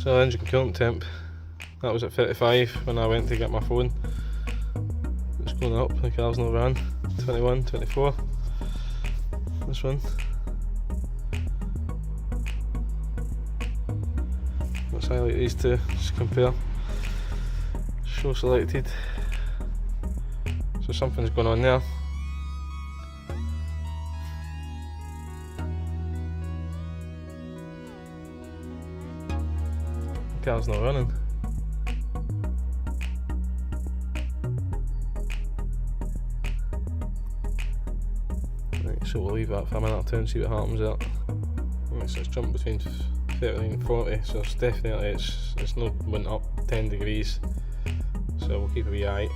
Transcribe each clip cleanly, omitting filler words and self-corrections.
So engine coolant temp, that was at 35 when I went to get my phone. It's going up, the car's not ran. 21, 24. This one. Let's highlight these two, just compare. Show selected. So something's going on there. The car's not running. Right, so we'll leave that for a minute or two and see what happens there. Right, so it's jumped between 39 and 40, so it's definitely it's not went up 10 degrees. So we'll keep a wee eye.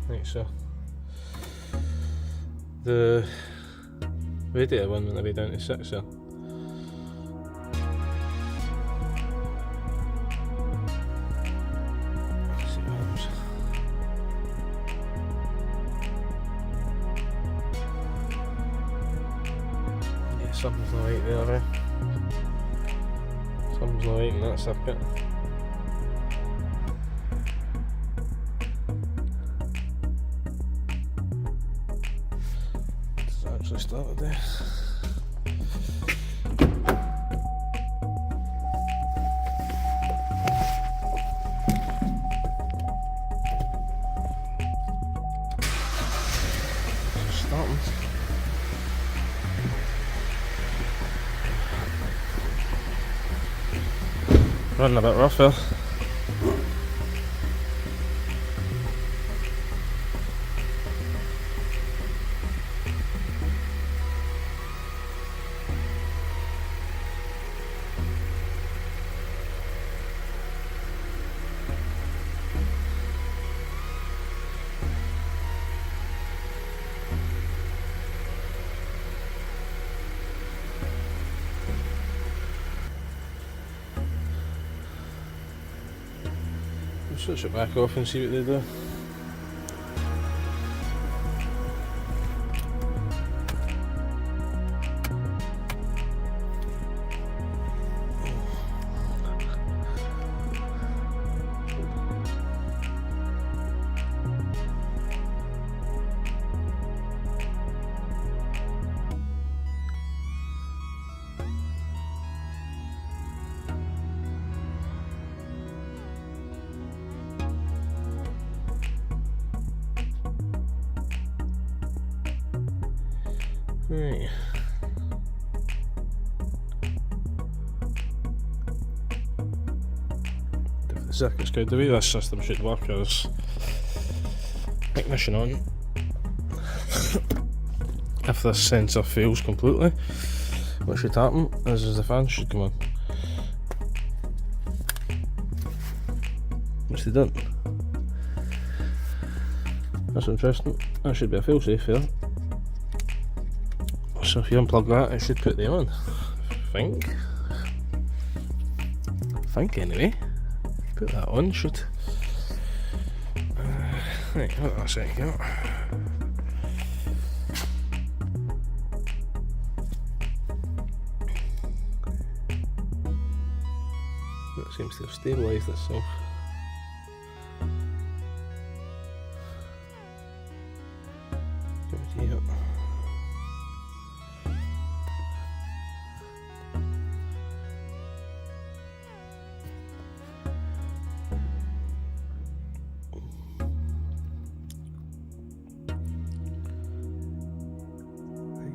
Right, so the radiator one went a bit down to 6 there. Let's see what happens. Yeah, something's not right there, right? Something's not right in that circuit. Actually started there. Starting. Running a bit rough here. Switch it back off and see what they do. Right. If the circuit's good, the way this system should work is ignition on. If this sensor fails completely, what should happen is the fan should come on. Which they don't. That's interesting. That should be a fail safe there. So if you unplug that, it should put them on. I think anyway. Put that on, should. Right, hold on a second. That seems to have stabilised itself. Give it to you.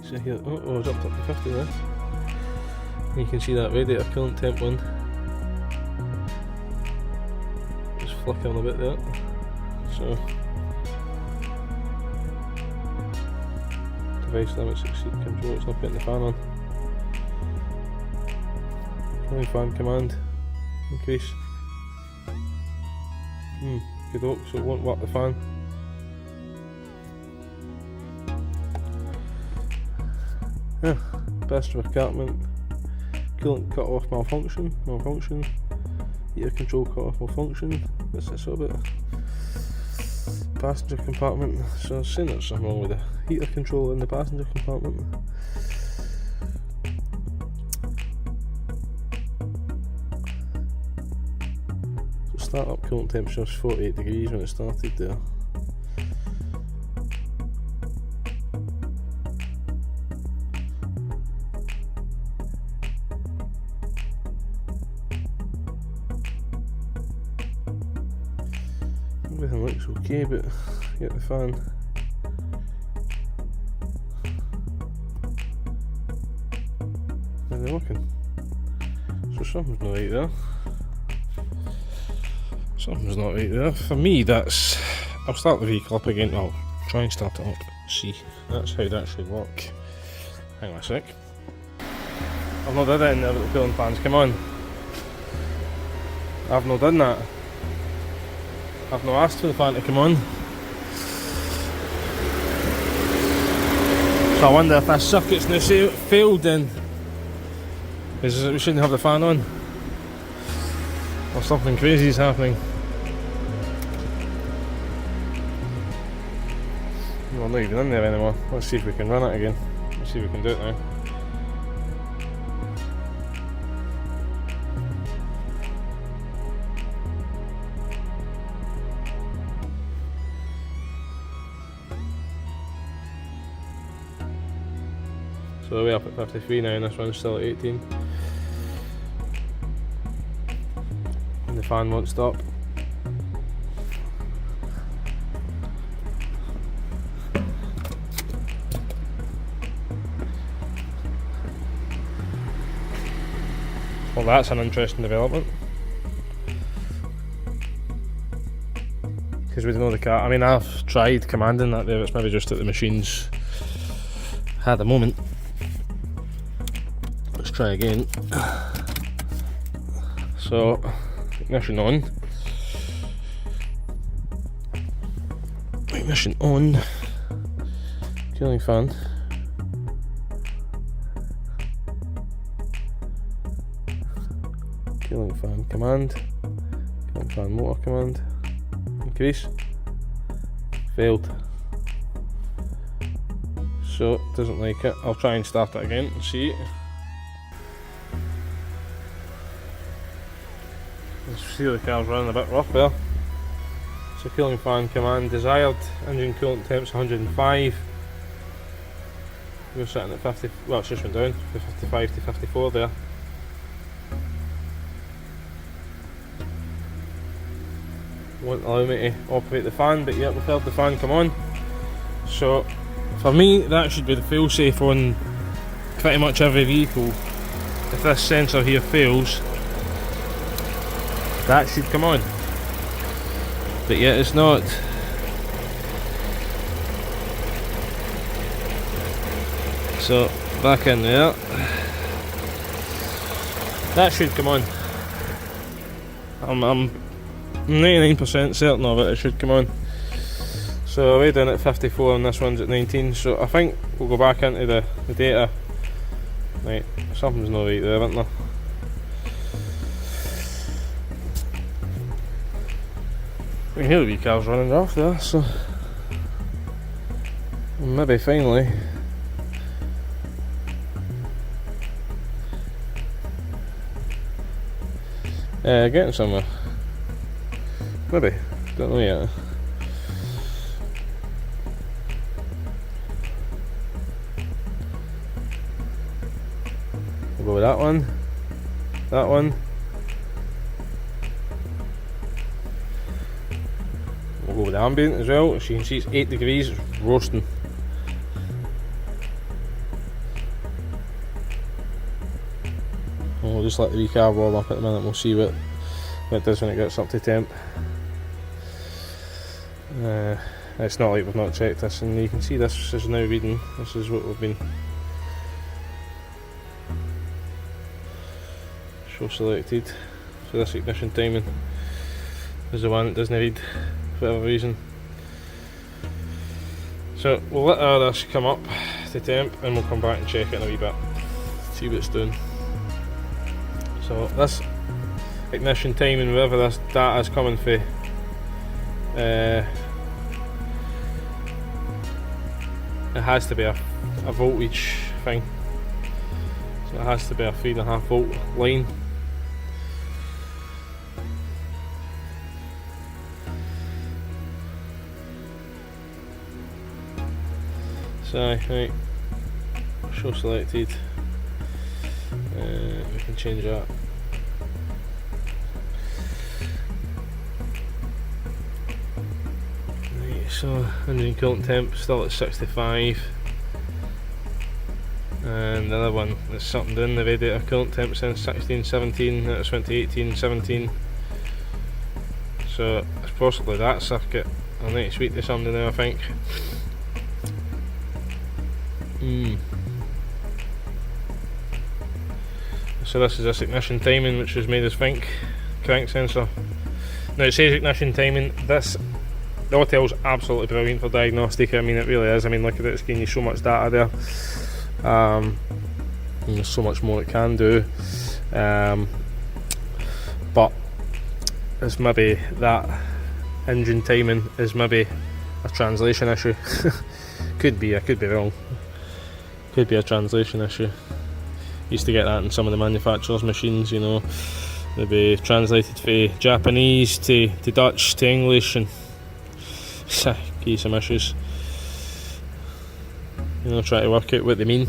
So here, oh, I jumped up to 50 there. You can see that radiator coolant temp one. Just flickering a bit there. So device limits exceed control, it's not putting the fan on. Cooling fan command increase. Good luck, so it won't work the fan. Yeah, best compartment, coolant cut off malfunction, heater control cut off malfunction. That's it, sort of it. passenger compartment. So I'm saying there's something wrong with the heater control in the passenger compartment. So start up coolant temperature was 48 degrees when it started there. Everything looks okay, but get the fan. And they're working. So something's not right there. Something's not right there. For me, that's... I'll start the vehicle up again. I'll try and start it up. See, that's how that should work. Hang on a sec. I've not done anything there with the cooling fans. Come on. I've not done that. I've not asked for the fan to come on. So I wonder if this circuit's now failed then. Because we shouldn't have the fan on. Or something crazy is happening. Well, I'm not even in there anymore. Let's see if we can run it again. Let's see if we can do it now. So we're up at 53 now and this one's still at 18. And the fan won't stop. Well, that's an interesting development. Because we don't know the car. I mean, I've tried commanding that there, it's maybe just that the machine's had a moment. Let's try again. So, ignition on. Ignition on. Cooling fan. Cooling fan command. Cooling fan motor command. Increase. Failed. So, it doesn't like it. I'll try and start it again and see. See the car's running a bit rough there. So cooling fan command desired, engine coolant temps 105. We're sitting at 50, well it's just went down, from 55 to 54 there. Won't allow me to operate the fan, but yeah, we've heard the fan come on. So for me that should be the fail safe on pretty much every vehicle. If this sensor here fails, that should come on, but yet it's not. So back in there, that should come on. I'm 99% certain of it, it should come on. So we're down at 54 and this one's at 19, so I think we'll go back into the data. Right, something's not right there, isn't there? You can hear the wee car's running off there, so maybe finally getting somewhere. Maybe, don't know yet. We'll go with that one, that one. We'll go with the ambient as well. As you can see, it's 8 degrees, it's roasting. And we'll just let the wee car warm up at the minute, we'll see what it does when it gets up to temp. It's not like we've not checked this, and you can see this is now reading, this is what we've been. Show selected, so this ignition timing is the one that doesn't read for whatever reason. So we'll let all this come up to temp and we'll come back and check it in a wee bit, see what it's doing. So this ignition timing, wherever this data is coming from, it has to be a voltage thing, so it has to be a 3.5 volt line. So right, show selected, we can change that. So engine coolant temp still at 65, and the other one is something doing the radiator coolant temp since 16, 17, that was 2018, 17. So it's possibly that circuit. I'll need to speak to somebody now, I think. So this is this ignition timing, which was made us think crank sensor. Now it says ignition timing. The Autel's absolutely brilliant for diagnostic. I mean, it really is. I mean, look at it, it's giving you so much data there. And there's so much more it can do. But it's maybe that engine timing is maybe a translation issue. Could be, I could be wrong. Could be a translation issue. Used to get that in some of the manufacturers' machines, you know. They'd be translated from Japanese to Dutch to English, and give you some issues, you know, try to work out what they mean.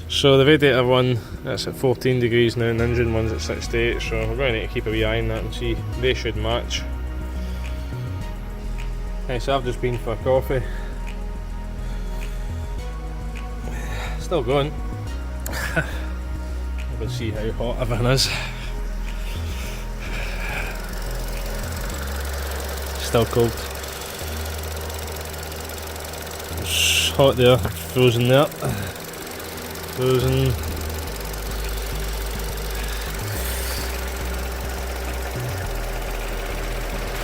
So the radiator one, that's at 14 degrees now, and the engine one's at 68, so we're going to need to keep a wee eye on that and see. They should match. Okay, so I've just been for a coffee. Still going. We'll see how hot everything is. Still cold. It's hot there, frozen there. Frozen.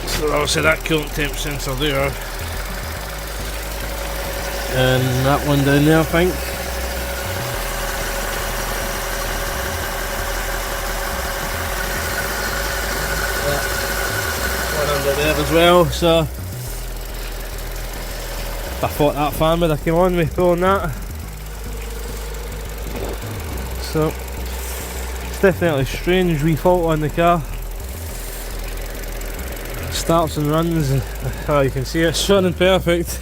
So obviously that coolant temp sensor there. And that one down there, I think. There as well, so I thought that fan would have came on with pulling that. So it's definitely a strange wee fault on the car. Starts and runs, oh, you can see it's running perfect.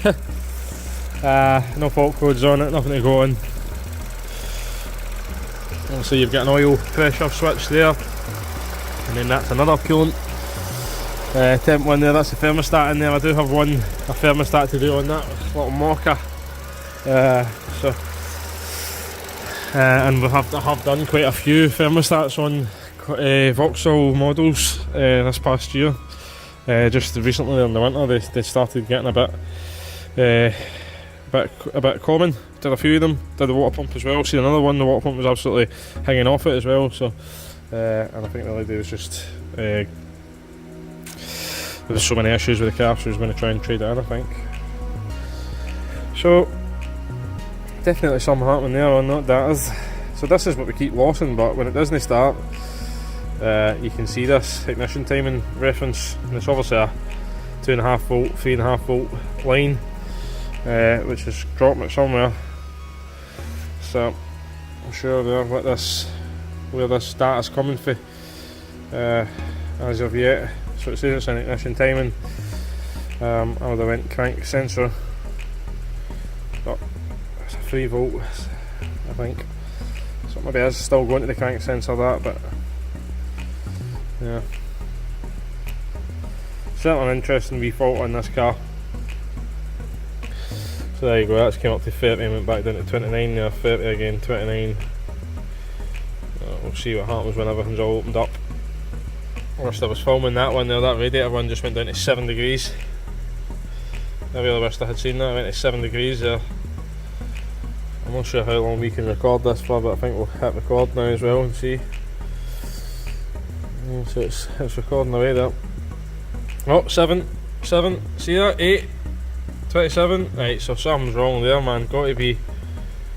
No fault codes on it, nothing to go on. So you've got an oil pressure switch there, and then that's another coolant temp one there, that's the thermostat in there. I do have a thermostat to do on that, little mocha. And I have done quite a few thermostats on Vauxhall models this past year. Just recently in the winter they started getting a bit common. Did a few of them, did the water pump as well. See another one, the water pump was absolutely hanging off it as well. So and I think the lady was just there was so many issues with the car, she was going to try and trade it in, I think. So definitely something happening there on that data. So this is what we keep losing, but when it doesn't start, you can see this ignition timing reference, and it's obviously a 2.5 volt, 3.5 volt line, which is dropping it somewhere. So I'm sure there where this data's coming from as of yet. So it says it's an ignition timing. I would have went crank sensor, but it's a 3 volt, I think. So maybe it is still going to the crank sensor that, but yeah. Certainly an interesting wee fault on this car. So there you go, that's came up to 30 and went back down to 29 now, 30 again, 29. We'll see what happens when everything's all opened up. Whilst I was filming that one there, that radiator one just went down to 7 degrees. I really wished I had seen that, it went to 7 degrees there. I'm not sure how long we can record this for, but I think we'll hit record now as well and see. So it's recording away there. Oh, 7, see that? 8, 27. Right, so something's wrong there, man. Got to be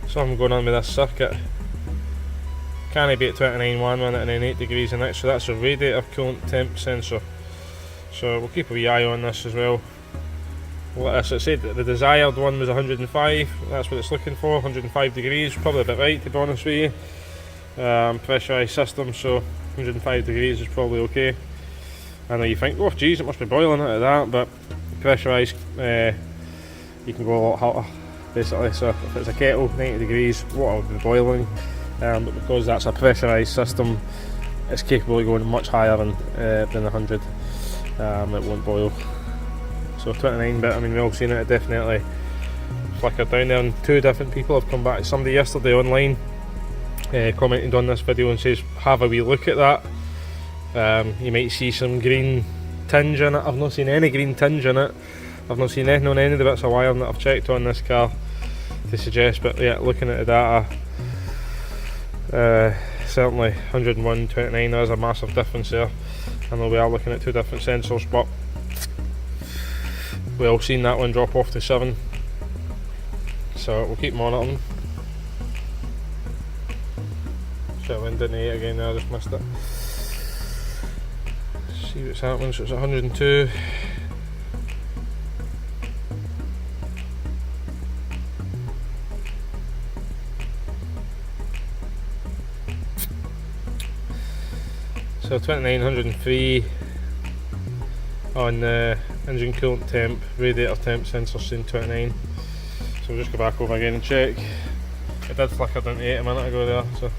something going on with this circuit. Can it be at 29 1 minute and then 8 degrees the next? So that's a radiator coolant temp sensor. So we'll keep a wee eye on this as well. as I said, the desired one was 105, that's what it's looking for, 105 degrees, probably a bit right to be honest with you. Pressurised system, so 105 degrees is probably okay. I know you think, oh geez, it must be boiling out of that, but pressurised, you can go a lot hotter basically. So if it's a kettle, 90 degrees, water would be boiling, but because that's a pressurised system, it's capable of going much higher than 100. It won't boil. So 29 bit, I mean, we've all seen it, it definitely flickered down there, and 2 different people have come back. Somebody yesterday online commented on this video and says, have a wee look at that. You might see some green tinge in it. I've not seen any green tinge in it. I've not seen anything on any of the bits of wiring that I've checked on this car to suggest, but yeah, looking at the data, certainly 101, 29, there's a massive difference there. I know we are looking at 2 different sensors, but we all seen that one drop off to 7, so we'll keep monitoring. Shit, went into 8 again there, I just missed it. See what's happening. So it's 102. So 29, 103 on the engine coolant temp, radiator temp sensor saying 29. So we'll just go back over again and check. It did flicker down to 8 a minute ago there, so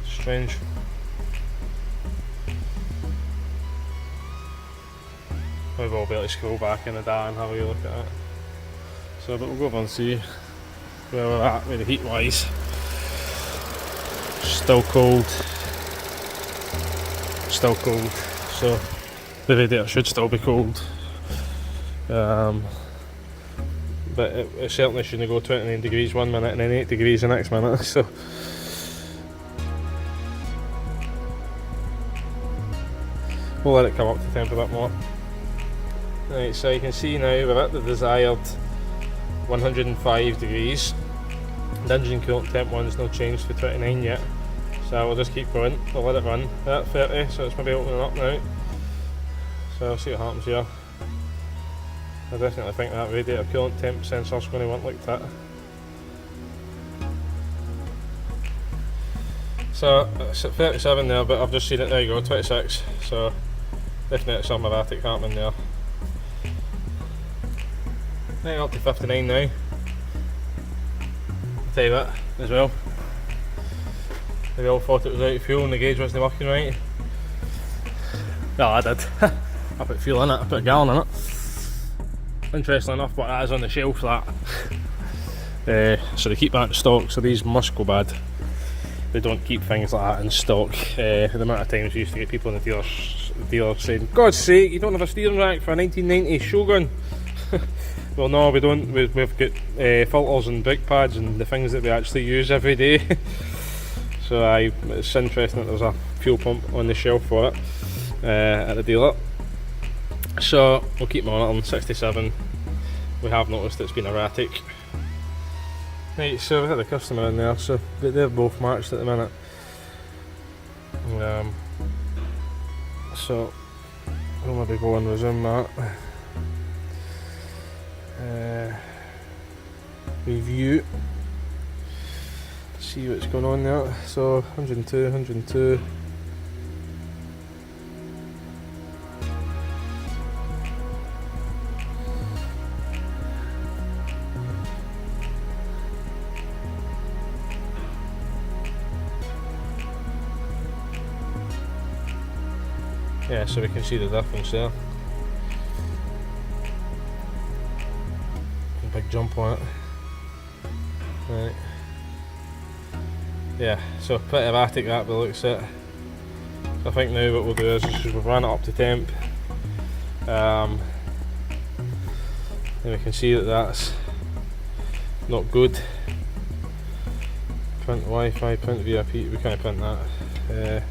strange. We will be able to scroll back in the data and have a look at it. So, but we'll go over and see where we're at with the heat wise. Still cold. Still cold. So the radiator should still be cold. But it certainly shouldn't go 29 degrees 1 minute and then 8 degrees the next minute. So we'll let it come up to temp a bit more. Right, so you can see now we're at the desired 105 degrees. The engine coolant temp one's not changed to 29 yet, so we'll just keep going. We'll let it run. We're at 30, so it's maybe opening up now. So we'll see what happens here. I definitely think that radiator coolant temp sensor's going to want like that. So it's at 37 there, but I've just seen it, there you go, 26. So definitely some erratic happening there. Right, up to 59 now. I'll tell you what, as well. We all thought it was out of fuel and the gauge wasn't working right. Well, I did. I put fuel in it, I put a gallon in it. Interesting enough, but that is on the shelf, that. So they keep that in stock, so these must go bad. They don't keep things like that in stock. The amount of times we used to get people in the dealer saying, God's sake, you don't have a steering rack for a 1990 Shogun. Well, no, we don't. We've got filters and brake pads and the things that we actually use every day. So it's interesting that there's a fuel pump on the shelf for it at the dealer. So we'll keep monitoring. 67. We have noticed it's been erratic. Right, so we had a customer in there, so they're both matched at the minute. So we'll maybe go and resume that. Review, see what's going on there. So 102, 102. Yeah, so we can see the difference there. Big jump on it. Right. Yeah, so pretty erratic that by the looks of it. So I think now what we'll do is we've ran it up to temp. And we can see that that's not good. Print Wi-Fi, print VIP, we can't print that.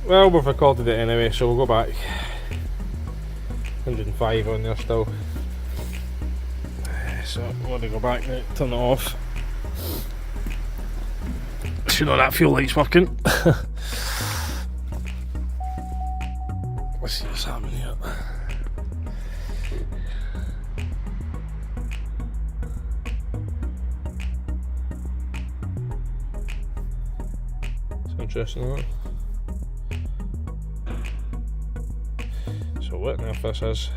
Well, we've recorded it anyway, so we'll go back. 105 on there still. So I'm going to go back now, turn it off. So you know that fuel light's working. Let's see what's happening here. interesting, isn't it? So what on earth this is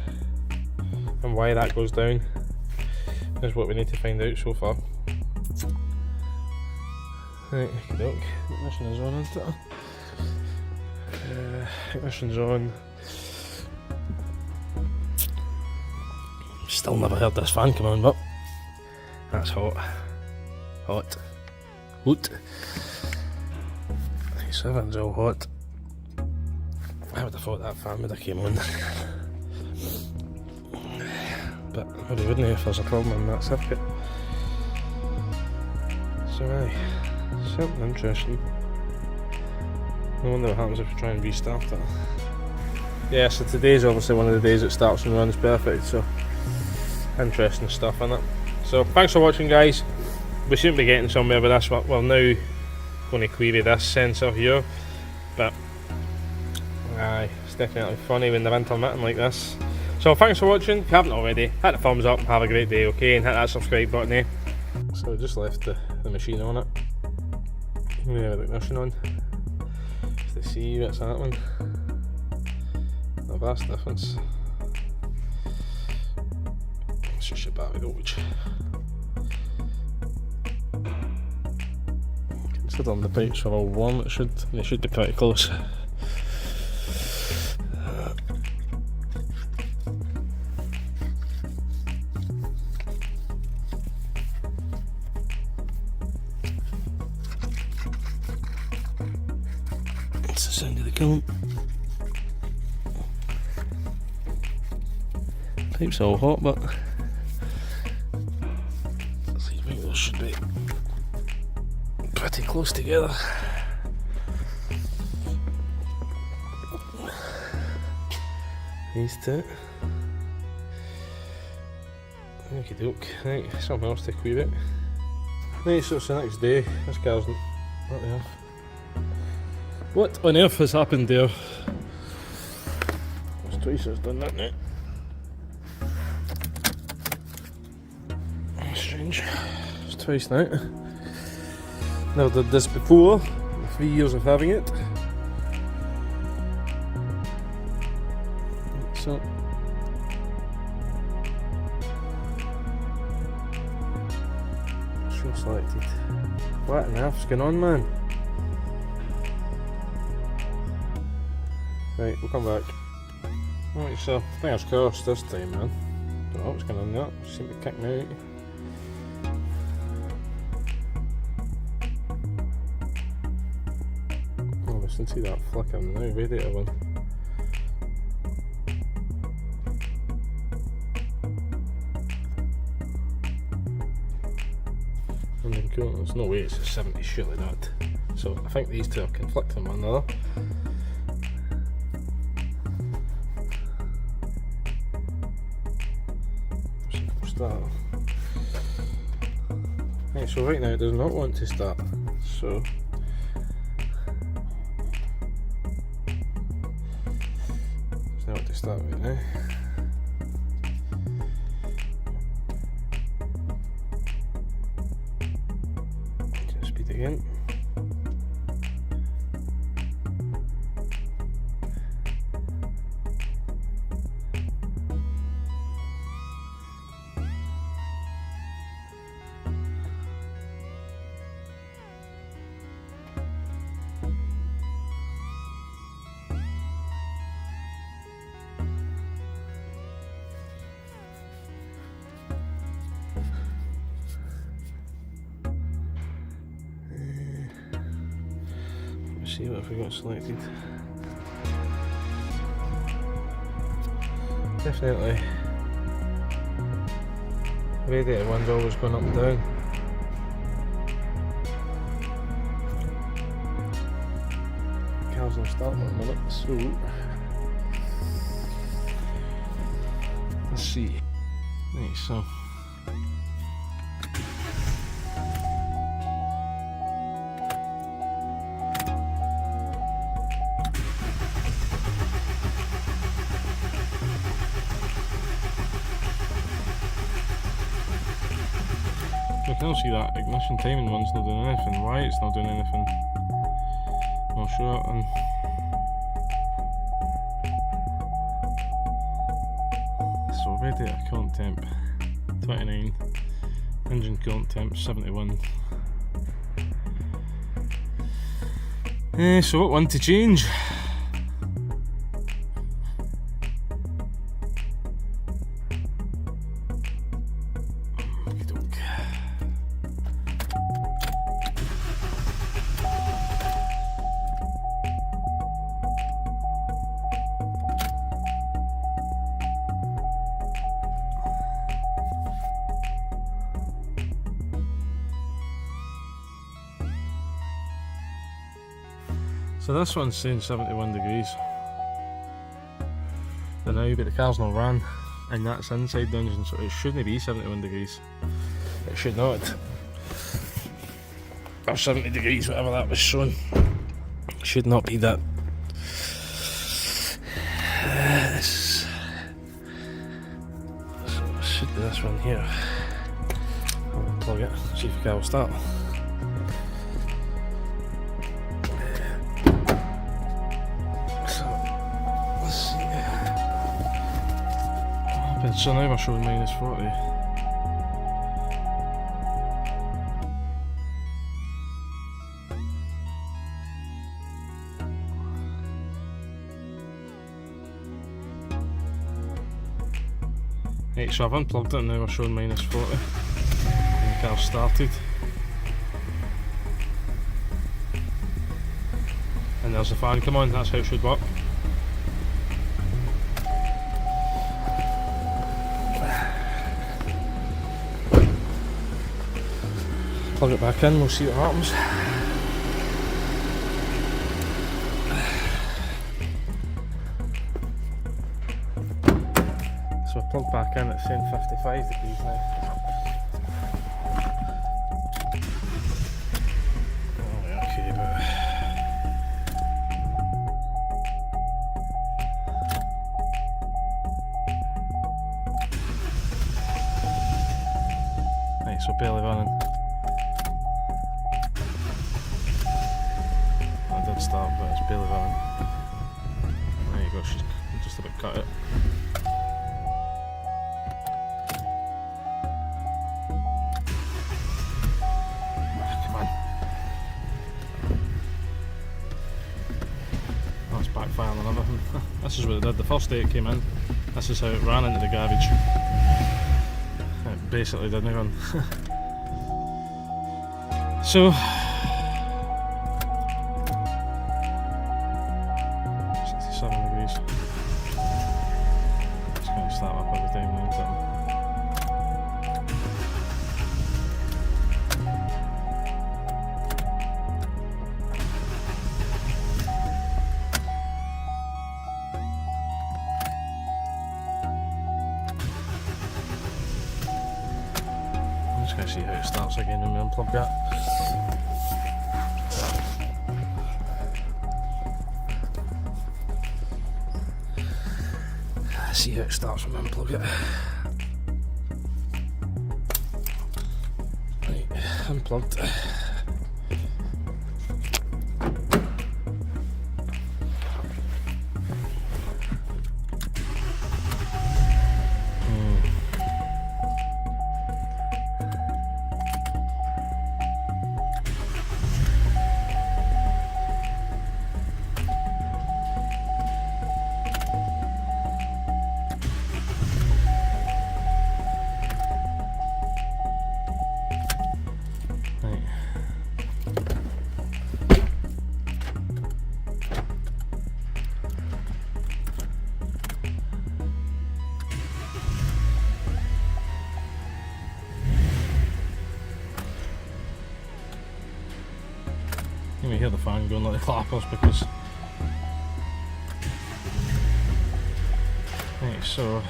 and why that goes down is what we need to find out so far. Right, okey-doke. Ignition is on, isn't it? Ignition's on. Still never heard this fan come on, but that's hot. Hot. Hot. Right, so everything's all hot. I would have thought that fan would have came on. But maybe wouldn't if there's a problem in that circuit. So aye, something interesting. I wonder what happens if we try and restart it. Yeah, so today's obviously one of the days it starts and runs perfect, so interesting stuff in it. So thanks for watching, guys. We seem to be getting somewhere with this. We're now going to query this sensor here, but aye, it's definitely funny when they're intermittent like this. So thanks for watching. If you haven't already, hit the thumbs up, have a great day, okay, and hit that subscribe button, eh? So I just left the machine on it. We have the ignition on just to see what's happening. A vast difference. It's just your battery voltage. Considering the pipes are all warm, they should be pretty close. That's the sound of the coolant. Pipes are all hot, but those should be pretty close together. These two. Okie doke. Right, something else to query. Right, so it's the next day. This car's not there. What on earth has happened there? There's twice it's done that now. Strange. It's twice now. Never did this before. 3 years of having it. So show selected. What on earth's going on, man? Right, we'll come back. Right, so fingers crossed this time, man. Don't know what's going on there. Seem to kick me out. Oh, I can see that flickering now. Radiator one. And cool. There's no way it's a 70, surely not. So I think these two are conflicting one another. Start. Right, so right now it does not want to start. So it's not want to start right now. Just speed again. See what have we got selected. Definitely radiator one's always going up and down. Car's not starting at the minute, so let's see. Right, so I can see that ignition timing one's not doing anything. Why it's not doing anything? I'll show it. And so radiator coolant temp 29, engine coolant temp 71. So what one to change? So this one's saying 71 degrees. The now, but the car's not ran, and that's inside the engine, so it shouldn't be 71 degrees. It should not. Or 70 degrees, whatever that was shown. It should not be that. So it should be this one here. I'll unplug it, see if the car will start. So now we're showing minus 40. Right, so I've unplugged it and now we're showing minus 40. And the car's started. And there's the fan come on, that's how it should work. Plug it back in, we'll see what happens. So I plug back in, it's saying 55 degrees now. Oh yeah, okay, but right, so barely running. Start, but it's barely running. There you go, she's just about cut it. Come on. Oh, it's backfiring and everything. This is what it did the first day it came in. This is how it ran into the garage. It basically didn't run. So 67 degrees. Just going to start up every time now, isn't it? I'm just going to see how it starts again when we unplug that. See how it starts when I unplug it. Right, unplugged. You may hear the fan going like the clappers because... Right, so...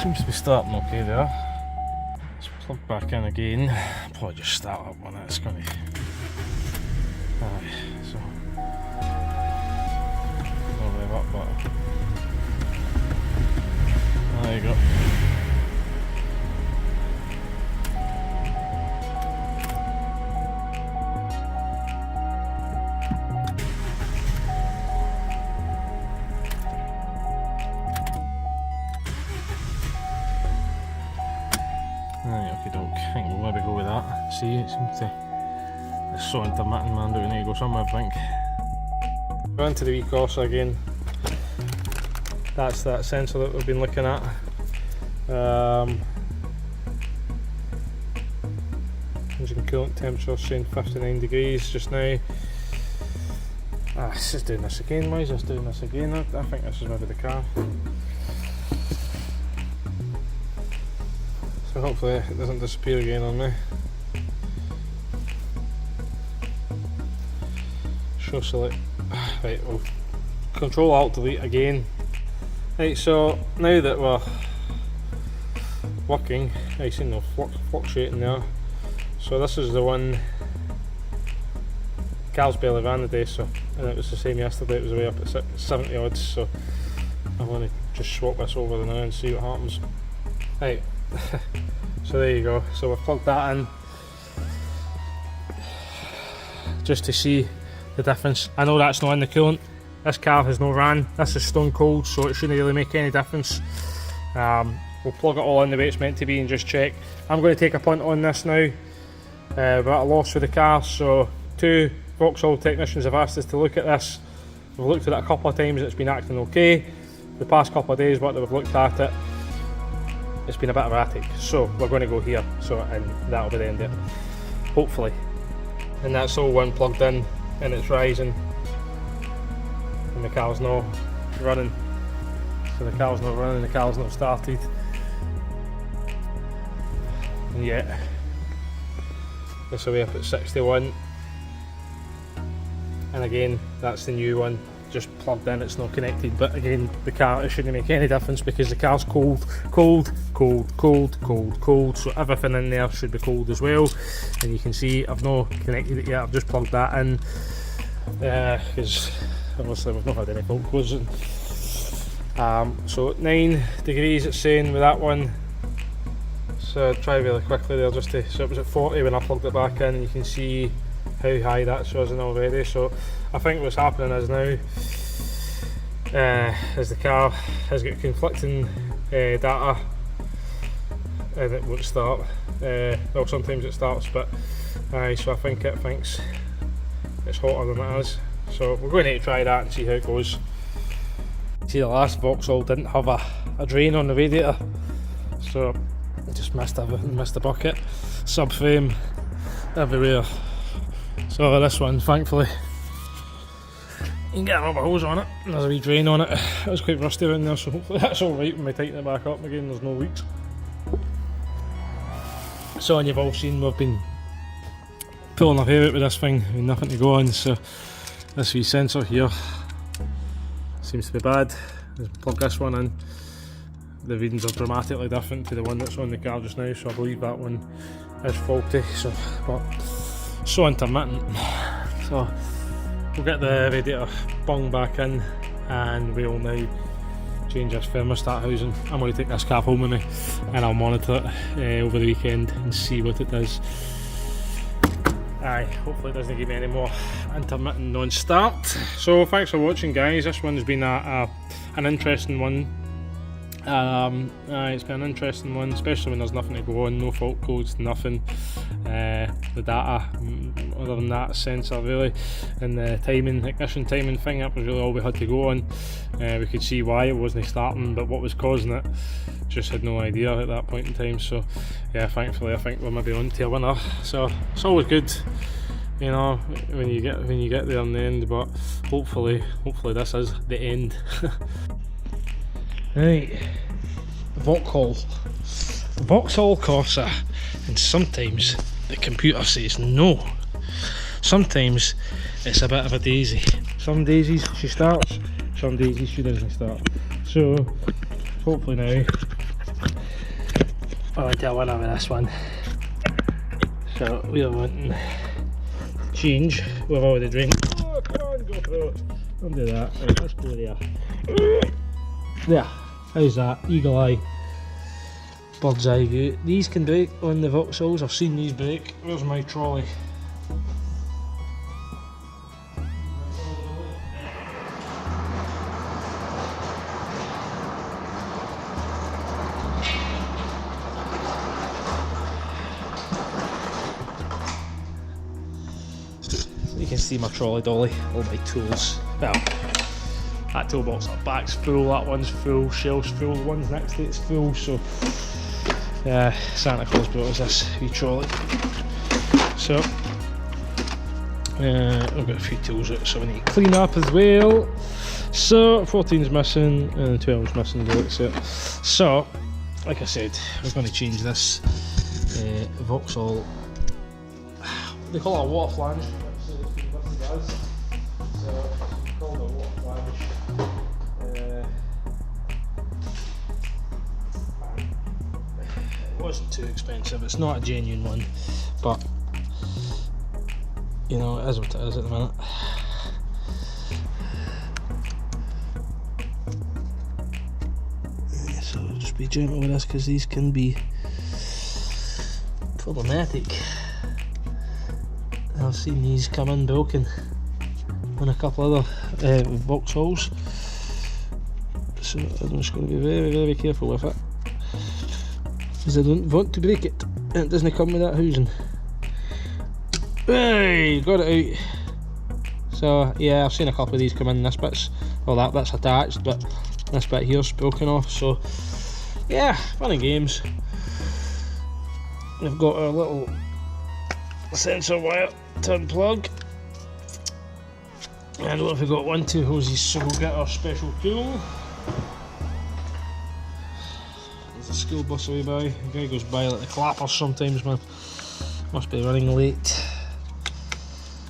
Seems to be starting okay there. Let's plug back in again. Probably just start up on it, it's going to... Aye, so... No rev up, but... There you go. Right, okay, doke. I think we'll maybe go with that. See, it seems to. It's so intermittent, man. Do we need to go somewhere, I think? We're into the wee Corsa again. That's that sensor that we've been looking at. Engine coolant temperature saying 59 degrees just now. This is doing this again. Why is this doing this again? I think this is maybe the car. So hopefully it doesn't disappear again on me. Show select. Right, we'll Control Alt Delete again. Right, so now that we're working, I see no fluctuating there. So this is the one. Car's barely ran today, so, and it was the same yesterday. It was way up at 70 odds. So I'm going to just swap this over now and see what happens. Right. So there you go. So we've plugged that in just to see the difference. I know that's not in the coolant. This car has no ran. This is stone cold, so it shouldn't really make any difference. We'll plug it all in the way it's meant to be and just check. I'm going to take a punt on this now. We're at a loss with the car, so 2 Vauxhall technicians have asked us to look at this. We've looked at it a couple of times and it's been acting okay. The past couple of days, what we've looked at it, it's been a bit erratic. So we're going to go here, and that'll be the end of it, hopefully. And that's all one plugged in and it's rising. And the car's not running. So the car's not running, the car's not started. And yet, this will be up at 61. And again, that's the new one, just plugged in, it's not connected. But again, the car, it shouldn't make any difference because the car's cold, cold, cold, cold, cold, cold. So everything in there should be cold as well. And you can see I've not connected it yet, I've just plugged that in. Because obviously we've not had any fault codes. So 9 degrees it's saying with that one. So I'll try really quickly there just to, so it was at 40 when I plugged it back in, and you can see how high that's risen already. So I think what's happening is now is the car has got conflicting data and it won't start. Well, sometimes it starts, but so I think it thinks it's hotter than it is. So we're going to need to try that and see how it goes. See, the last Vauxhall didn't have a drain on the radiator, so I just missed everything, missed the bucket, subframe everywhere. So this one, thankfully, you can get a rubber hose on it, and there's a wee drain on it. It was quite rusty around there, so hopefully that's alright when we tighten it back up again, there's no leaks. So, and you've all seen we've been pulling our hair out with this thing, with nothing to go on, so this wee sensor here seems to be bad. Let's plug this one in. The readings are dramatically different to the one that's on the car just now, so I believe that one is faulty. So, but so intermittent. So we'll get the radiator bung back in and we'll now change this thermostat housing. I'm going to take this cap home with me and I'll monitor it over the weekend and see what it does. Hopefully it doesn't give me any more intermittent non-start. So thanks for watching, guys. This one's been an interesting one. It's been an interesting one, especially when there's nothing to go on, no fault codes, nothing. The data, other than that, sensor really, and the timing, ignition timing thing, that was really all we had to go on. We could see why it wasn't starting, but what was causing it, just had no idea at that point in time. So yeah, thankfully I think we're maybe on to a winner. So it's always good, you know, when you get there in the end, but hopefully this is the end. Right, Vauxhall Corsa, and sometimes the computer says no. Sometimes it's a bit of a daisy. Some daisies she starts, some daisies she doesn't start. So hopefully now I'll get a winner with this one. So we are wanting change with all the drink. Oh, come on, go through it. Don't do that. Right, let's go there. There, how's that? Eagle eye, bird's eye view. These can brake on the Vauxhalls, I've seen these brake. Where's my trolley? see my trolley dolly, all my tools. Well, that toolbox at the back's full, that one's full, shelf's full, the one's next to it's full, so Santa Claus brought us this wee trolley. So I've got a few tools out, so we need to clean up as well. So 14's missing and 12's missing, looks it. So, like I said, we're going to change this Vauxhall. They call it a water flange. So it's called a water flange. It wasn't too expensive. It's not a genuine one, but you know, it is what it is at the minute. So just be gentle with this because these can be problematic. I've seen these come in broken on a couple other Vauxhalls, so I'm just going to be very, very careful with it because I don't want to break it and it doesn't come with that housing. Hey, got it out. So yeah, I've seen a couple of these come in. This bit's, well, that bit's attached, but this bit here's broken off. So yeah, fun and games. We've got our little sensor wire to unplug, and we've got 1, 2 hoses, so we'll get our special tool. There's a school bus away by. The guy goes by like the clappers sometimes, man. Must be running late.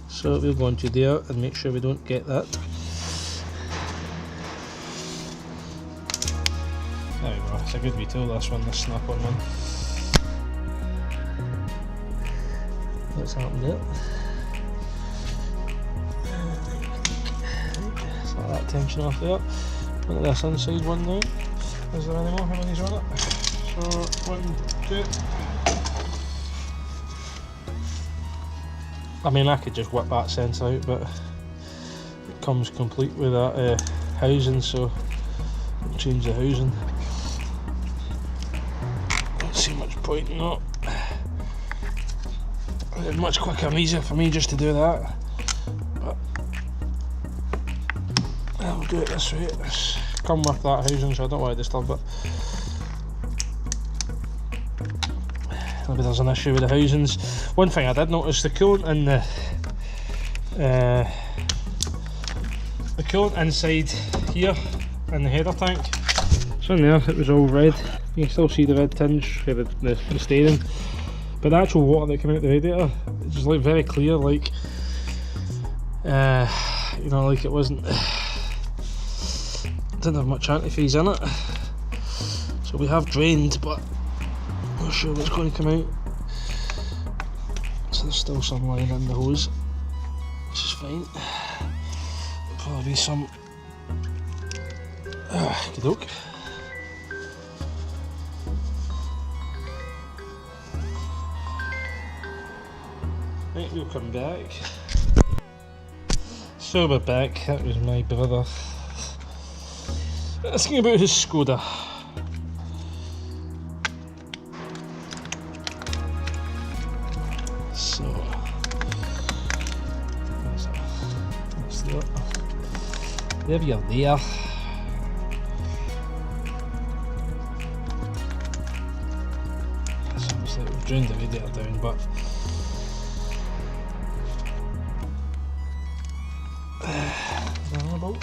So we'll go into there and make sure we don't get that. There we go, it's a good wee tool this one, this snap-on one. What's happened there? Just let that tension off there. Look at this inside one now. Is there any more? How many's on it? So 1, 2. I mean, I could just whip that sensor out, but it comes complete with that housing, so I'll change the housing. Don't see much point in that. It's much quicker and easier for me just to do that, but I'll do it this way. It's come with that housing, so I don't want to disturb it. Maybe there's an issue with the housings. One thing I did notice, the coolant in the coolant inside here in the header tank, so in there it was all red. You can still see the red tinge for the steering, but the actual water that came out the radiator, it's just like very clear, like you know, like it wasn't, didn't have much antifreeze in it. So we have drained, but not sure what's going to come out. So there's still some lying in the hose, which is fine. There'll probably be some. Good doke. Right, we'll come back. So we're back. That was my brother asking about his Skoda. So that's that. There you're there. So it's like we've drained the radiator down, but about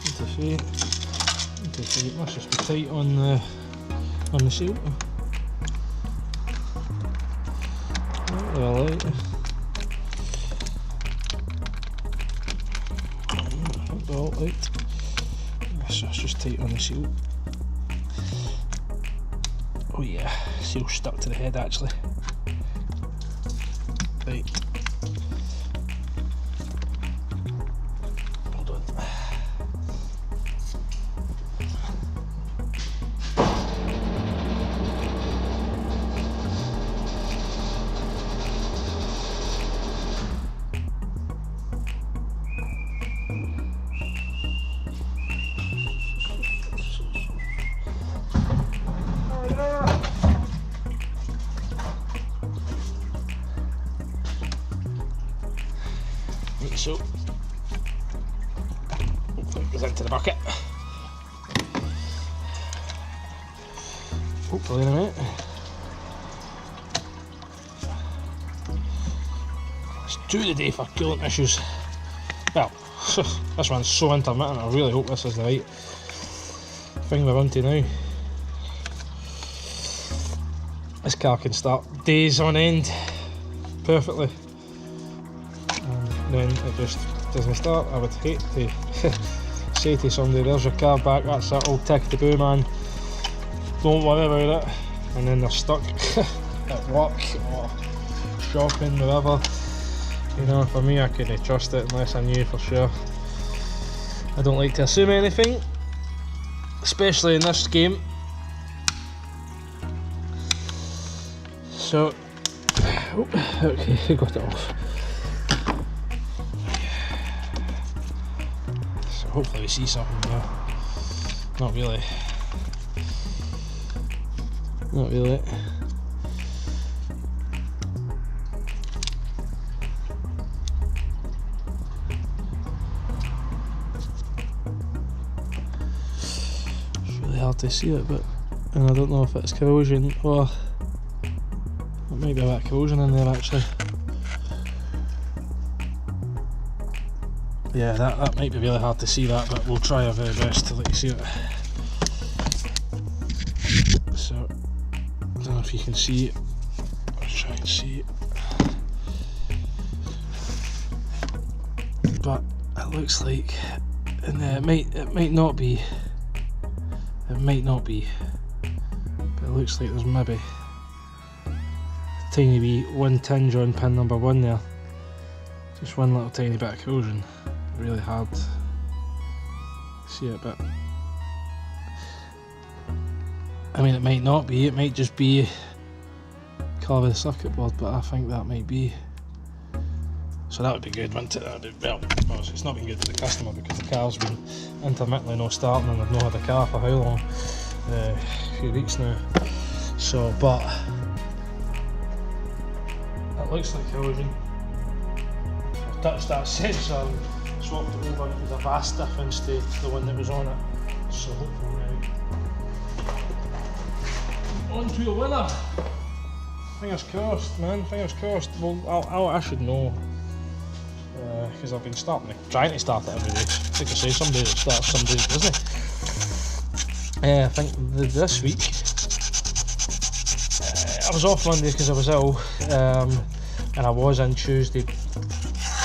23. It must just be tight on the seal. Well, all out. So it's just tight on the seal. Oh yeah, seal's stuck to the head actually. Right. Hold on. so hopefully it goes into the bucket. Hopefully in a minute. It's due today for coolant issues. Well, this one's so intermittent, I really hope this is the right thing we're on to now. This car can start days on end perfectly, and then it just doesn't start. I would hate to say to somebody, there's your car back, that's that old tick-to-boo man, don't worry about it, and then they're stuck at work or shopping, whatever. You know, for me, I couldn't trust it unless I knew for sure. I don't like to assume anything, especially in this game. So, okay, got it off. So hopefully we see something there. Not really. Not really. It's really hard to see it, and I don't know if it's corrosion or it might be a bit of corrosion in there actually. Yeah, that might be really hard to see that, but we'll try our very best to let you see it. So, I don't know if you can see it. Let's try and see it. But it looks like, and it might not be. It might not be. But it looks like there's maybe a tiny wee one tinge on pin number 1 there. Just one little tiny bit of corrosion. Really hard to see it, but I mean, it might not be, it might just be colour of the circuit board, but I think that might be. So that would be good, wouldn't it? That would be, well, it's not been good for the customer because the car's been intermittently not starting and they've not had the car for how long? A few weeks now. So, but it looks like corrosion. I've touched that sensor and swapped it over, and it was a vast difference to the one that was on it. So hopefully now on to a winner. Fingers crossed, man, fingers crossed. Well, I should know, because I've been trying to start it every day. Like I say, some days it starts, some days it doesn't. I think this week, I was off Monday because I was ill, and I was in Tuesday,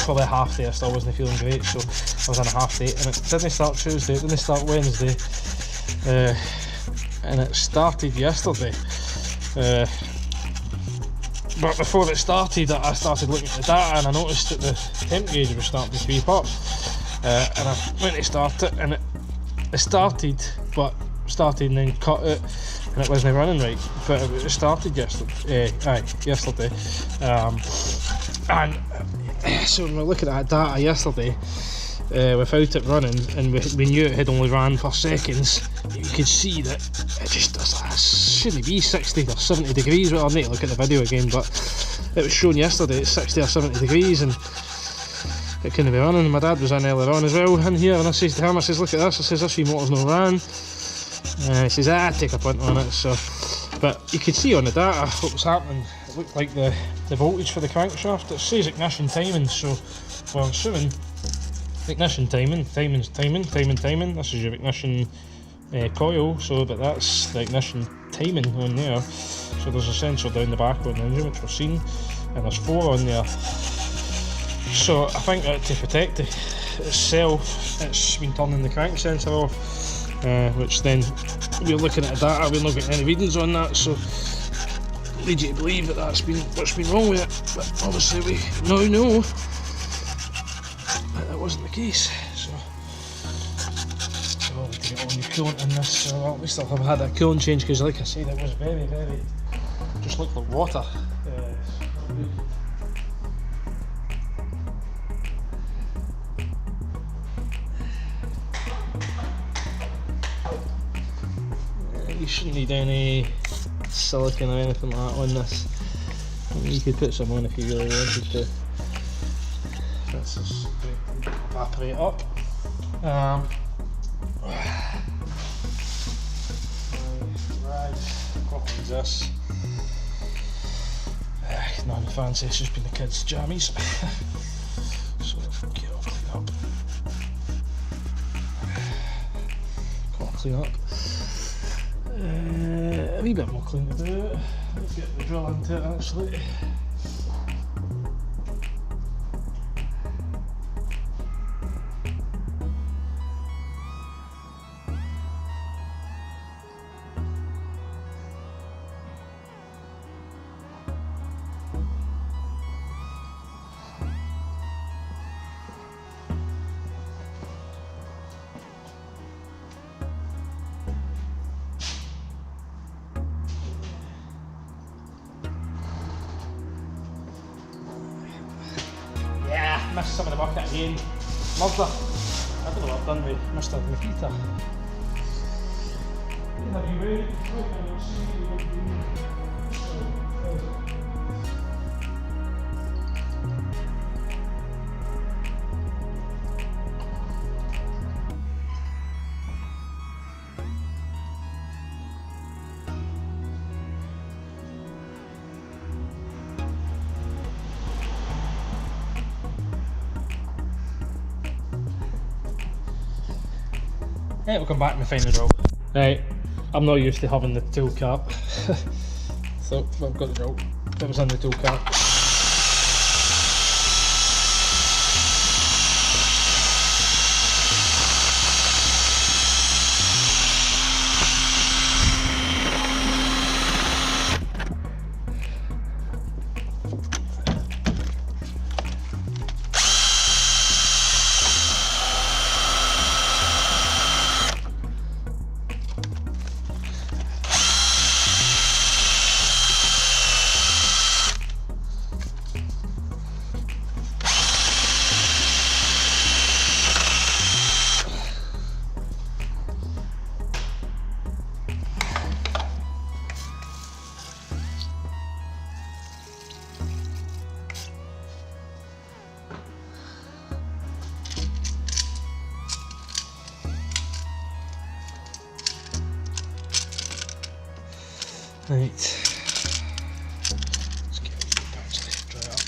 probably a half day. I still wasn't feeling great, so I was on a half day, and it didn't start Tuesday, it didn't start Wednesday, and it started yesterday. But before it started, I started looking at the data and I noticed that the temp gauge was starting to creep up, and I went to start it, and it started and then cut it, and it wasn't running right. But it started yesterday, and so when we were looking at that data yesterday, without it running, and we knew it had only ran for seconds, you could see that it just does. Shouldn't be 60 or 70 degrees. Well, I need to look at the video again, but it was shown yesterday it's 60 or 70 degrees and it couldn't be running. My dad was in earlier on as well in here, and I says to him, I says, look at this, I says, this wee motor's not ran. He says, take a punt on it. So, but you could see on the data what was happening. It looked like the voltage for the crankshaft, it says ignition timing, so well, I'm assuming ignition timing, this is your ignition coil, so but that's the ignition timing on there. So there's a sensor down the back on the engine which we've seen, and there's 4 on there. So I think that to protect itself, it's been turning the crank sensor off, which then we're looking at the data, we're not getting any readings on that, so lead you to believe that that's been what's been wrong with it. But obviously we now know that wasn't the case. So we need to get all new coolant in this, so at least I'll have had a coolant change, because like I said, it was very, just looked like water. You shouldn't need any silicone or anything like that on this. I mean, you could put some on if you really wanted to. But this is great to evaporate up. Right, coffee's this. Nothing fancy, it's just been the kids' jammies. So get it all clean up. Got to clean up. A wee bit more clean to do. Let's get the drill into it actually. Missed some of the bucket again. Loved her. I don't know what I've done with Mr. Nikita. Right, we'll come back and find the drill. Right, I'm not used to having the tool cap. So I've got the drill. It was in the tool cap. Right, let's get it actually dry up.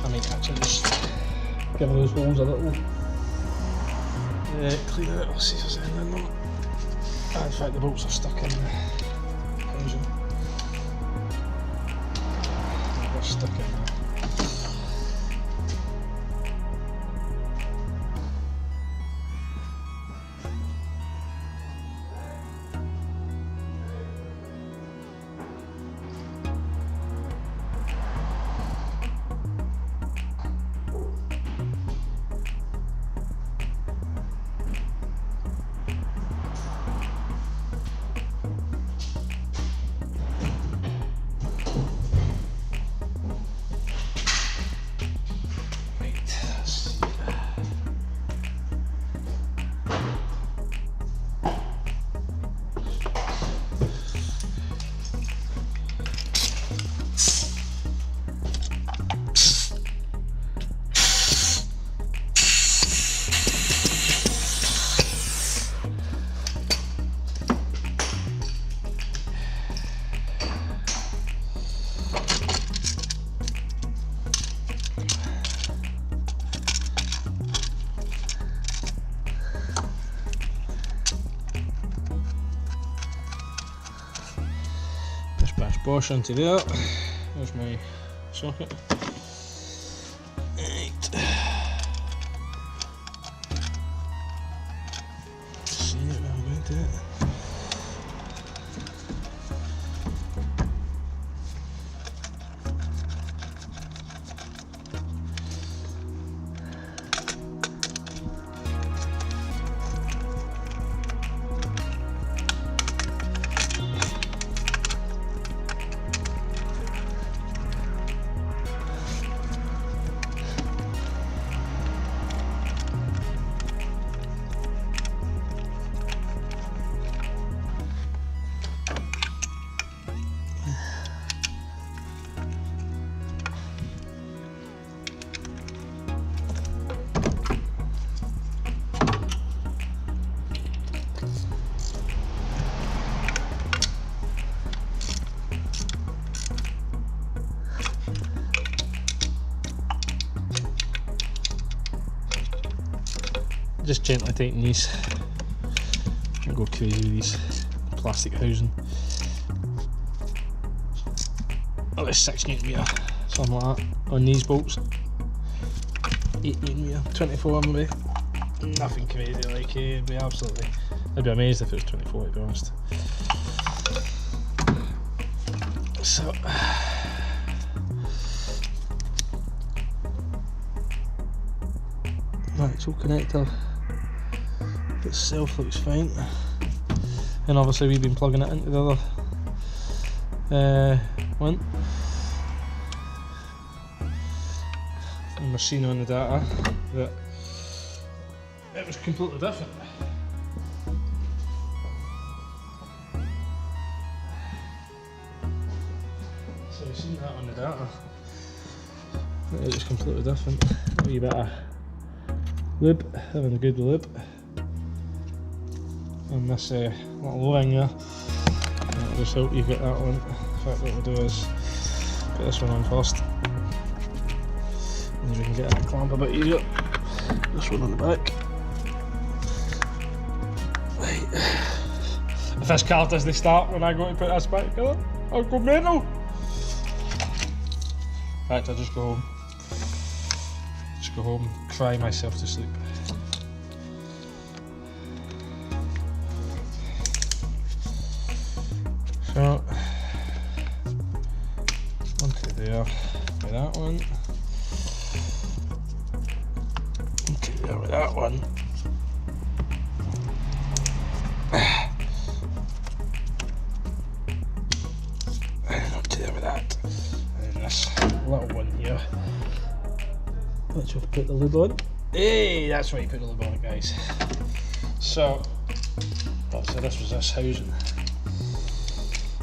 I might actually just give those holes a little clean it. Let's see if there's anything in them. In fact, the bolts are stuck in the housing. They're stuck in there. Bosh into there. There's my socket. Right. See it when I'm going to it. Just gently tighten these. Don't go crazy with these plastic housing. Oh, it's 6 Nm, something like that, on these bolts. 8 Nm, 24 maybe. Nothing crazy, like it'd be absolutely. I'd be amazed if it was 24, to be honest. So. Right, it's all connected. Itself looks fine, and obviously we've been plugging it into the other one, and we're seeing on the data that it was completely different. So we've seen that on the data, that it was completely different. A wee bit of lube, having a good lube. And this little O-ring there, that'll just help you get that on. In fact, what we'll do is put this one on first, and we can get that clamp a bit easier. This one on the back. Right. If this car doesn't start when I go to put this back together, I'll go mental. Right, I'll just go home. Just go home and cry myself to sleep. So, onto there with that one, onto there with that one, and onto there with that, and then this little one here, which we'll put the lid on. Hey, that's why you put the lid on, guys. So this was this housing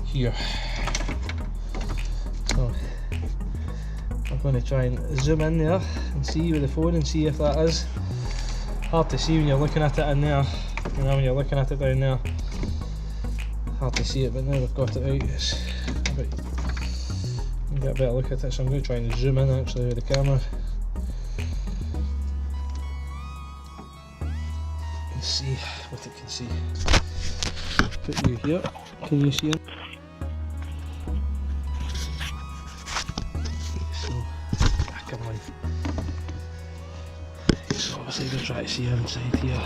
here. So I'm going to try and zoom in there and see with the phone and see if that is. Hard to see when you're looking at it in there, you know, when you're looking at it down there. Hard to see it, but now we've got it out, it's a bit, you get a better look at it. So I'm going to try and zoom in actually with the camera and see what it can see. Put you here, can you see it? So obviously we'll try to see inside here.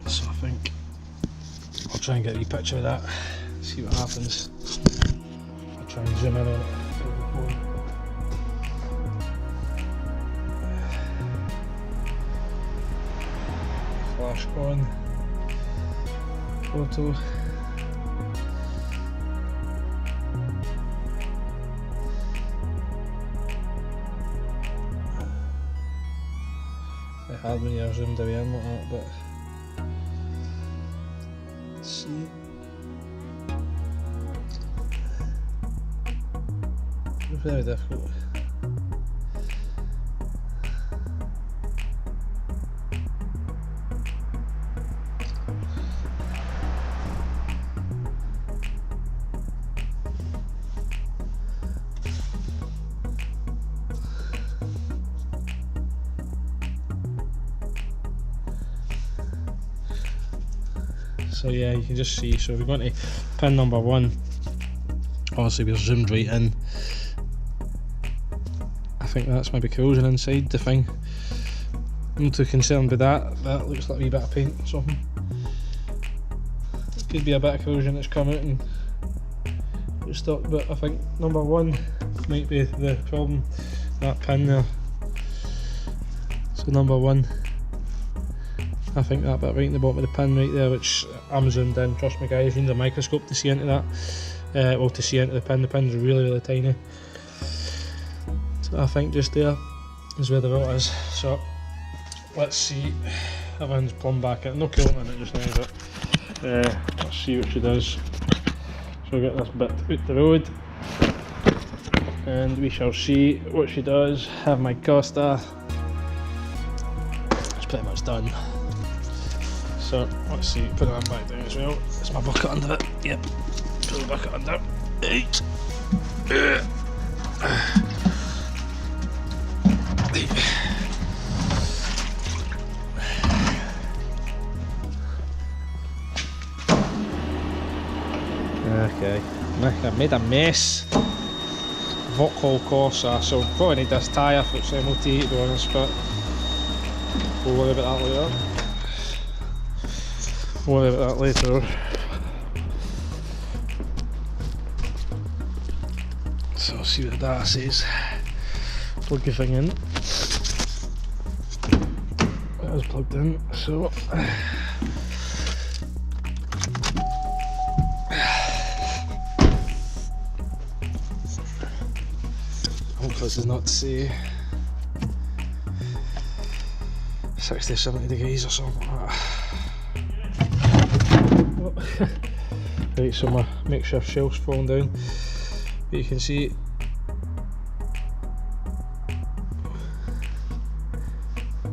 So I think I'll try and get a wee picture of that, see what happens. I'll try and zoom in on it. Flash on. Photo. It's hard when you're zoomed away in like that, but let's see. It's very difficult. So yeah, you can just see, so we're going to pin number 1, obviously we're zoomed right in. I think that's maybe corrosion inside the thing. I'm not too concerned with that, that looks like a wee bit of paint or something. It could be a bit of corrosion that's come out and it's stuck, but I think number 1 might be the problem, that pin there. So number 1, I think that bit right in the bottom of the pin right there, which I'm zoomed in, trust me guys, you need a microscope to see into that, well, to see into the pin's really tiny. So I think just there is where the rot is. So let's see, everything's plumbed back in, no coolant in it just now, but let's see what she does. So we'll get this bit out the road and we shall see what she does. Have my Corsa, it's pretty much done. So let's see, put that back down as well. There's my bucket under it. Yep, put the bucket under. Eight. Okay, I've made a mess. Vauxhall Corsa, so probably need this tyre for its MOT, to be honest, but we'll worry about that later. We'll worry about that later. So I'll see what the data says. Plug your thing in. That was plugged in, so hopefully this is not to say 60-70 degrees or something like that. Right, so my makeshift shelf's falling down, but you can see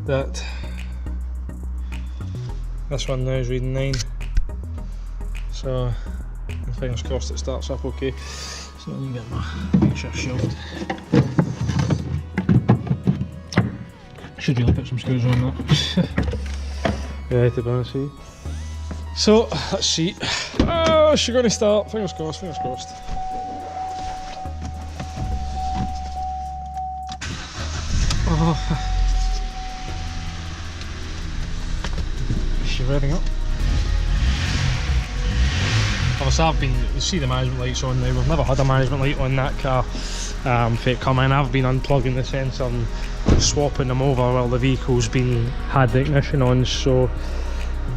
that this one now is reading 9, so fingers crossed it starts up okay. So let me get my makeshift shelf. Should really put some screws on that. Yeah, to be honest with you. So let's see. Oh, she's going to start. Fingers crossed, fingers crossed. Oh. She's revving up. Obviously you see the management lights on now. We've never had a management light on that car for it come in. I've been unplugging the sensor and swapping them over while the vehicle's had the ignition on, so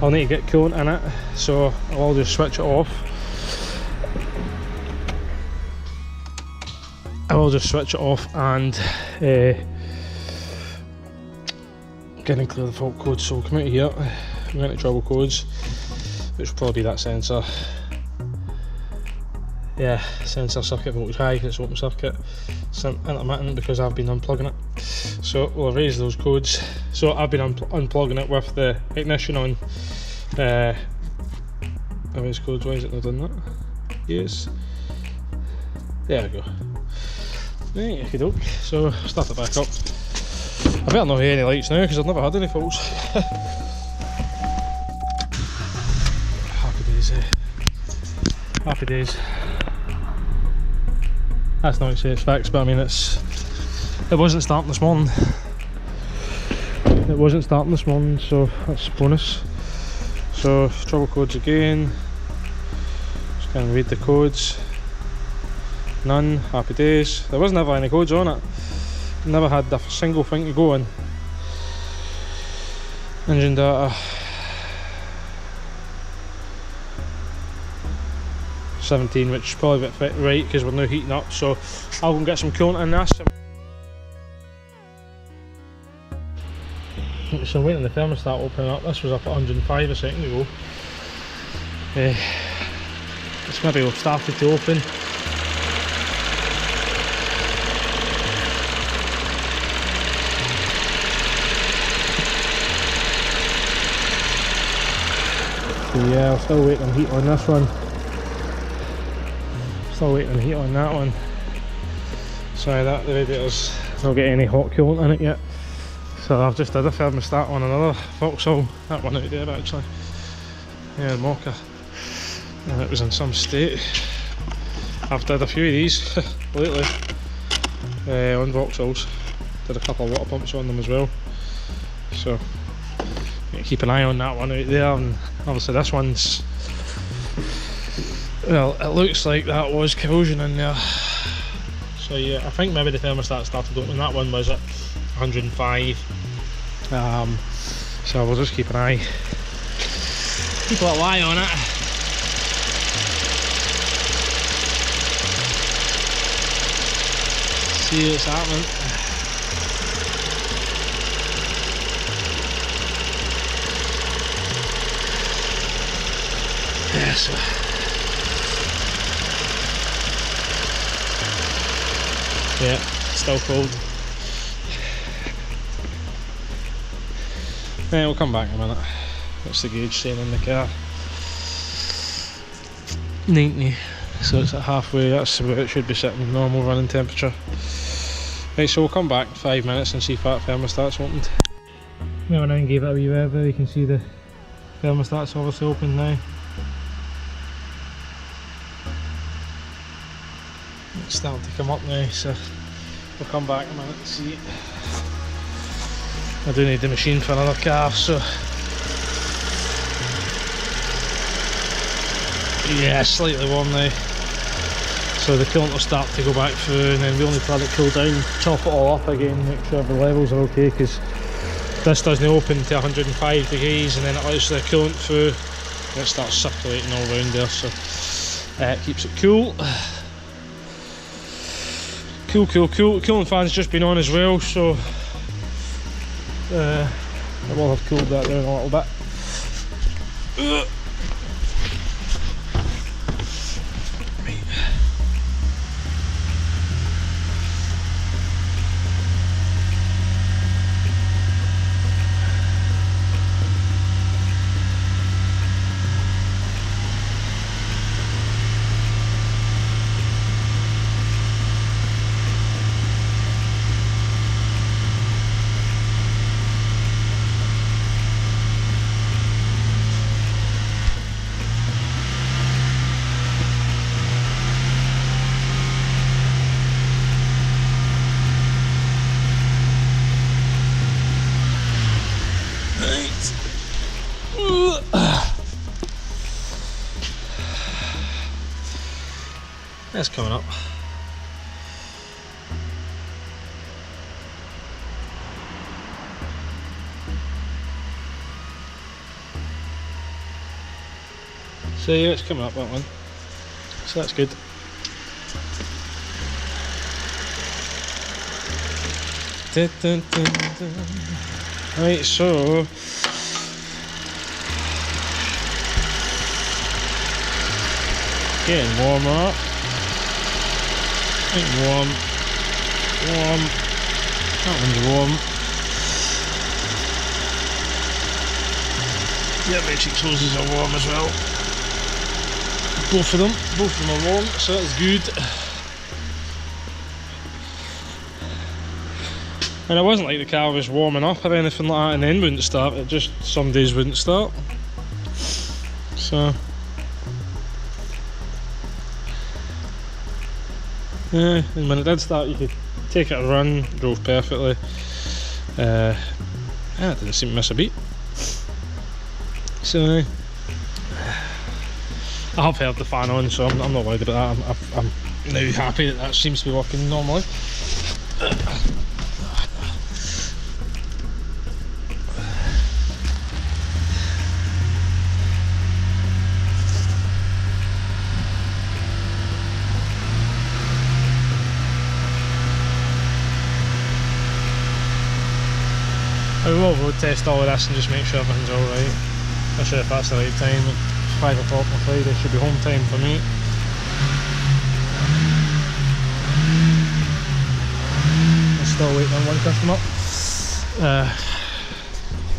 I'll need to get coolant in it, so I'll just switch it off. I will just switch it off and get and clear the fault code. So we'll come out of here, we're going to trouble codes, which will probably be that sensor. Yeah, sensor circuit voltage high, it's open circuit. It's intermittent because I've been unplugging it. So we'll erase those codes. So I've been unplugging it with the ignition on. Erase codes, why is it not done that? Yes. There we go. Right, okie doke. So start it back up. I better not hear any lights now because I've never had any faults. Happy days, happy days. That's not to say it's fixed, but I mean it wasn't starting this morning. It wasn't starting this morning, so that's a bonus. So trouble codes again. Just going to read the codes. None. Happy days. There was never any codes on it. Never had a single thing to go on. Engine data. 17, which is probably a bit right because we're now heating up, so I'll go and get some coolant in this. So I'm waiting on the thermostat opening up. This was up at 105 a second ago. It's maybe started to open. So yeah, I'm still waiting on heat on this one. Still waiting on heat on that one. Sorry, that the radiator's not getting any hot coolant in it yet. So I've just did a thermostat on another Vauxhall, that one out there actually. Yeah, Mocha. And it was in some state. I've did a few of these lately on Vauxhalls. Did a couple of water pumps on them as well. So keep an eye on that one out there, and obviously this one's, well, it looks like that was corrosion in there. So yeah, I think maybe the thermostat started opening. That one was at 105. So we'll just keep an eye. Keep a little eye on it. See what's happening. Yeah, so yeah, still cold. Yeah, we'll come back in a minute. What's the gauge saying in the car? 90. So it's at halfway, that's where it should be sitting, normal running temperature. Right, so we'll come back in 5 minutes and see if that thermostat's opened. Now and gave it a wee rev there, you can see the thermostat's obviously open now. It's starting to come up now, so we'll come back in a minute and see. I do need the machine for another car, so yeah, slightly warm now. So the coolant will start to go back through, and then we only let it cool down, top it all up again, make sure the levels are okay, because this doesn't open to 105 degrees and then it lets the coolant through and it starts circulating all around there, so it keeps it cool. Cool. Coolant fan's just been on as well, so I will have cooled that down a little bit. That's coming up. So yeah, it's coming up, that one. So that's good. Right, so getting warmer. Warm. That one's warm. Yeah, matrix hoses are warm as well. Both of them are warm, so that's good. And it wasn't like the car was warming up or anything like that and then wouldn't start, it just some days wouldn't start. So yeah, and when it did start you could take it a run, drove perfectly. Yeah, it didn't seem to miss a beat. So I have heard the fan on, so I'm not worried about that. I'm now happy that seems to be working normally. I will road test all of this and just make sure everything's alright. Not sure if that's the right time. It's 5 o'clock on Friday, should be home time for me. I'm still waiting on one customer.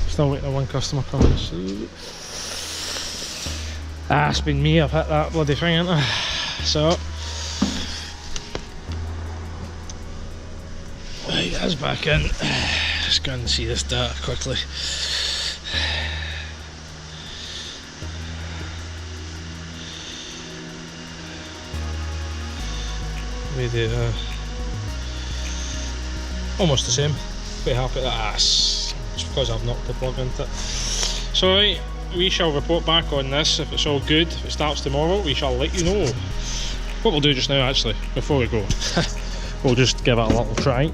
Still waiting on one customer coming. It's been me, I've hit that bloody thing, ain't I? So right, that's back in. Just go and see this data quickly. We do almost the same. Quite happy with that. It's because I've knocked the plug into it. So right, we shall report back on this if it's all good. If it starts tomorrow, we shall let you know. What we'll do just now, actually, before we go, we'll just give it a little try.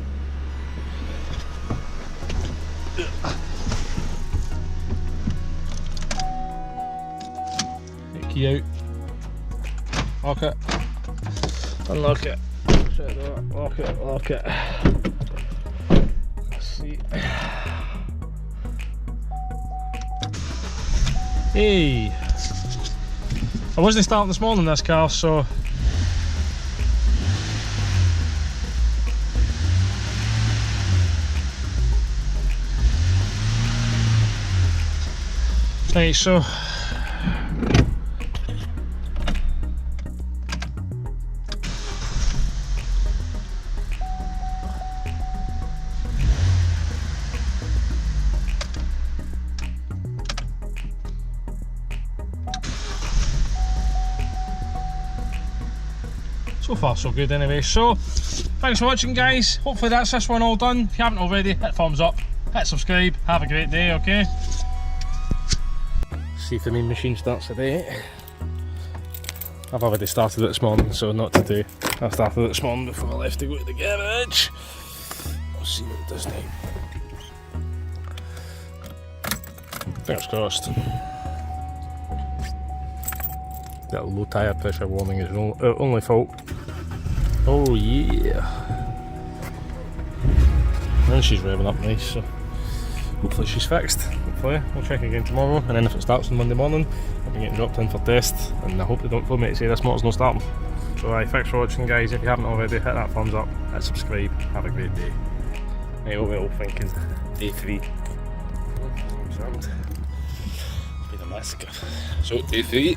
Out, lock it, unlock it, shut the door, lock it. Let's see. Hey, I wasn't starting this morning this car, so Right, so so far so good anyway. So thanks for watching, guys. Hopefully that's this one all done. If you haven't already, hit thumbs up, hit subscribe, have a great day, okay? See if the main machine starts today. I've already started it this morning, so not today. I started it this morning before I left to go to the garage. We'll see what it does now. Fingers crossed. That low tyre pressure warning is only fault. Oh yeah. And she's revving up nice, so hopefully she's fixed. Hopefully. We'll check again tomorrow, and then if it starts on Monday morning, I'll be getting dropped in for test, and I hope they don't phone me to say this motor's not starting. So thanks for watching, guys. If you haven't already, hit that thumbs up, hit subscribe, have a great day. Right, what we're all thinking, day 3. It's been a massacre. So day 3,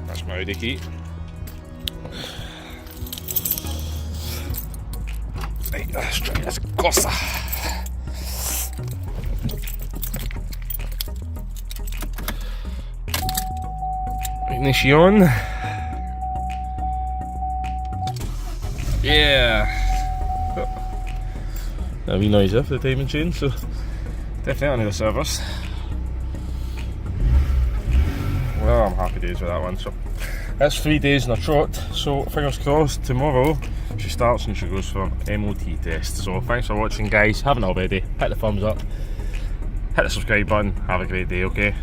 that's my Audi key. Right, let's try this Corsa. Ignition. Yeah. A wee noise there for the timing chain, so definitely need a service. Well, I'm happy days with that one. So that's 3 days in a trot, so fingers crossed tomorrow she starts and she goes for MOT test. So thanks for watching, guys. Haven't already, hit the thumbs up, hit the subscribe button, have a great day, okay?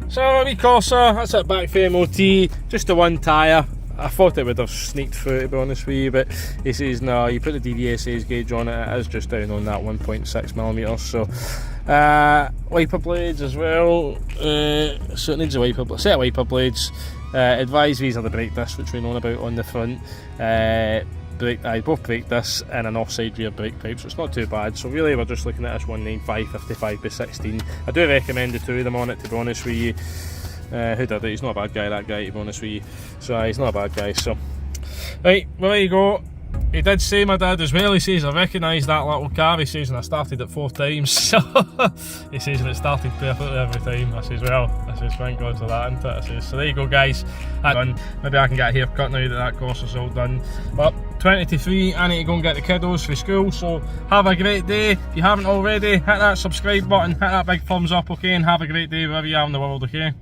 So a wee Corsa, that's it back for MOT, just the one tyre. I thought it would have sneaked through, to be honest with you, but he says no, you put the DVSA's gauge on it, it is just down on that 1.6mm. So wiper blades as well, so it needs a wiper, set of wiper blades. Advise these are the brake discs, which we know about on the front. Both brake discs and an offside rear brake pipe, so it's not too bad. So really we're just looking at this 195/55 by 16. I do recommend the 2 of them on it, to be honest with you. Who did it? He's not a bad guy, that guy, to be honest with you. So he's not a bad guy. So right, well there you go. He did say, my dad as well, he says I recognise that little car. He says, and I started it 4 times. So he says, and it started perfectly every time. I says, well, I says, thank God for that, isn't it? I says, so there you go, guys. That's done. Maybe I can get a haircut now that course is all done. But 20 to 3, I need to go and get the kiddos for school. So have a great day. If you haven't already, hit that subscribe button, hit that big thumbs up, okay? And have a great day wherever you are in the world, okay?